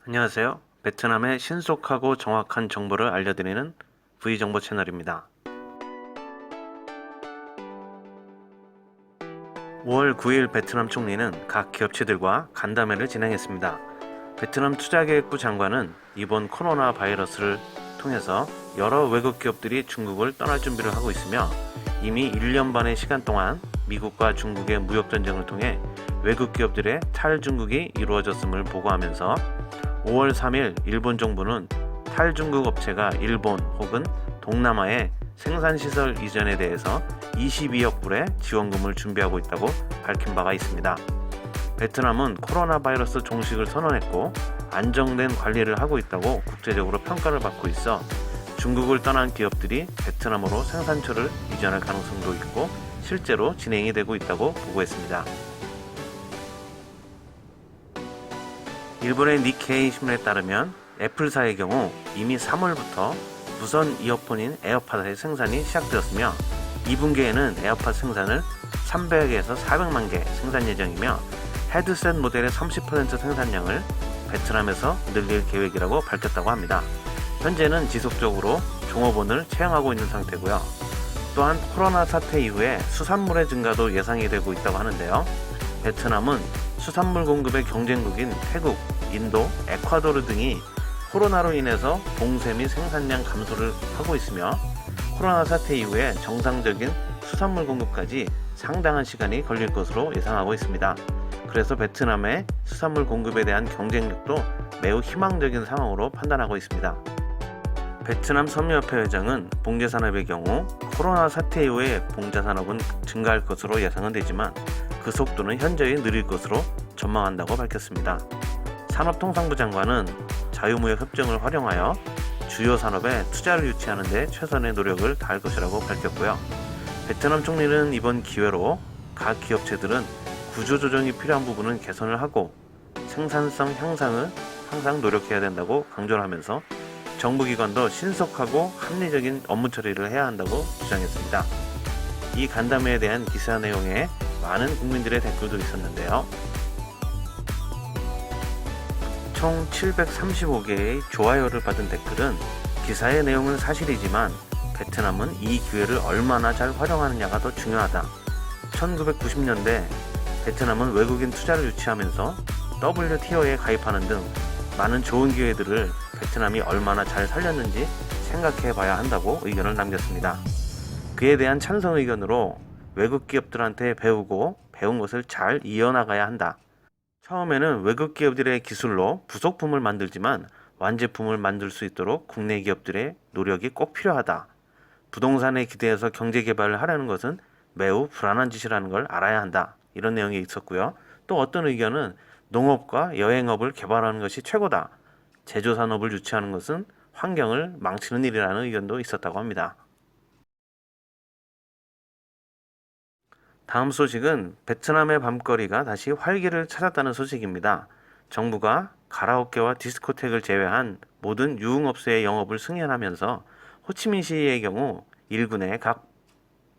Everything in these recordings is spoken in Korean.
안녕하세요. 베트남의 신속하고 정확한 정보를 알려드리는 V정보 채널입니다. 5월 9일 베트남 총리는 각 기업체들과 간담회를 진행했습니다. 베트남 투자계획부 장관은 이번 코로나 바이러스를 통해서 여러 외국 기업들이 중국을 떠날 준비를 하고 있으며 이미 1년 반의 시간 동안 미국과 중국의 무역전쟁을 통해 외국 기업들의 탈중국이 이루어졌음을 보고하면서 5월 3일 일본 정부는 탈중국 업체가 일본 혹은 동남아의 생산시설 이전에 대해서 22억 불의 지원금을 준비하고 있다고 밝힌 바가 있습니다. 베트남은 코로나 바이러스 종식을 선언했고 안정된 관리를 하고 있다고 국제적으로 평가를 받고 있어 중국을 떠난 기업들이 베트남으로 생산처를 이전할 가능성도 있고 실제로 진행이 되고 있다고 보고했습니다. 일본의 니케이 신문에 따르면 애플사의 경우 이미 3월부터 무선 이어폰인 에어팟의 생산이 시작되었으며 2분기에는 에어팟 생산을 300에서 400만 개 생산 예정이며 헤드셋 모델의 30% 생산량을 베트남에서 늘릴 계획이라고 밝혔다고 합니다. 현재는 지속적으로 종업원을 채용하고 있는 상태고요. 또한 코로나 사태 이후에 수산물의 증가도 예상이 되고 있다고 하는데요. 베트남은 수산물 공급의 경쟁국인 태국, 인도, 에콰도르 등이 코로나로 인해서 봉쇄 및 생산량 감소를 하고 있으며 코로나 사태 이후에 정상적인 수산물 공급까지 상당한 시간이 걸릴 것으로 예상하고 있습니다. 그래서 베트남의 수산물 공급에 대한 경쟁력도 매우 희망적인 상황으로 판단하고 있습니다. 베트남 섬유협회 회장은 봉제산업의 경우 코로나 사태 이후에 봉제산업은 증가할 것으로 예상은 되지만 그 속도는 현저히 느릴 것으로 전망한다고 밝혔습니다. 산업통상부 장관은 자유무역 협정을 활용하여 주요 산업에 투자를 유치하는 데 최선의 노력을 다할 것이라고 밝혔고요. 베트남 총리는 이번 기회로 각 기업체들은 구조조정이 필요한 부분은 개선을 하고 생산성 향상을 항상 노력해야 된다고 강조를 하면서 정부기관도 신속하고 합리적인 업무 처리를 해야 한다고 주장했습니다. 이 간담회에 대한 기사 내용에 많은 국민들의 댓글도 있었는데요. 총 735개의 좋아요를 받은 댓글은 기사의 내용은 사실이지만 베트남은 이 기회를 얼마나 잘 활용하느냐가 더 중요하다. 1990년대 베트남은 외국인 투자를 유치하면서 WTO에 가입하는 등 많은 좋은 기회들을 베트남이 얼마나 잘 살렸는지 생각해 봐야 한다고 의견을 남겼습니다. 그에 대한 찬성 의견으로 외국 기업들한테 배운 것을 잘 이어나가야 한다. 처음에는 외국 기업들의 기술로 부속품을 만들지만 완제품을 만들 수 있도록 국내 기업들의 노력이 꼭 필요하다. 부동산에 기대해서 경제 개발을 하려는 것은 매우 불안한 짓이라는 걸 알아야 한다. 이런 내용이 있었고요. 또 어떤 의견은 농업과 여행업을 개발하는 것이 최고다. 제조산업을 유치하는 것은 환경을 망치는 일이라는 의견도 있었다고 합니다. 다음 소식은 베트남의 밤거리가 다시 활기를 찾았다는 소식입니다. 정부가 가라오케와 디스코텍을 제외한 모든 유흥업소의 영업을 승인하면서 호치민시의 경우 일군의 각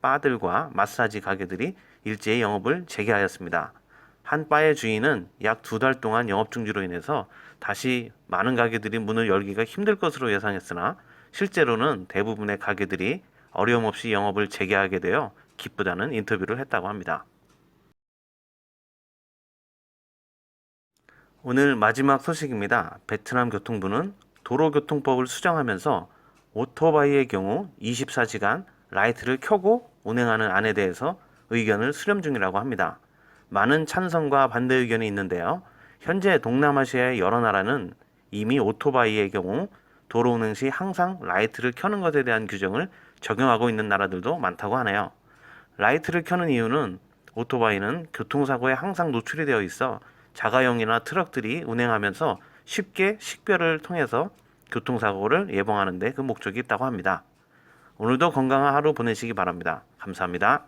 바들과 마사지 가게들이 일제히 영업을 재개하였습니다. 한 바의 주인은 약 2달 동안 영업 중지로 인해서 다시 많은 가게들이 문을 열기가 힘들 것으로 예상했으나 실제로는 대부분의 가게들이 어려움 없이 영업을 재개하게 되어 기쁘다는 인터뷰를 했다고 합니다. 오늘 마지막 소식입니다. 베트남 교통부는 도로교통법을 수정하면서 오토바이의 경우 24시간 라이트를 켜고 운행하는 안에 대해서 의견을 수렴 중이라고 합니다. 많은 찬성과 반대 의견이 있는데요. 현재 동남아시아의 여러 나라는 이미 오토바이의 경우 도로 운행 시 항상 라이트를 켜는 것에 대한 규정을 적용하고 있는 나라들도 많다고 하네요. 라이트를 켜는 이유는 오토바이는 교통사고에 항상 노출이 되어 있어 자가용이나 트럭들이 운행하면서 쉽게 식별을 통해서 교통사고를 예방하는 데 그 목적이 있다고 합니다. 오늘도 건강한 하루 보내시기 바랍니다. 감사합니다.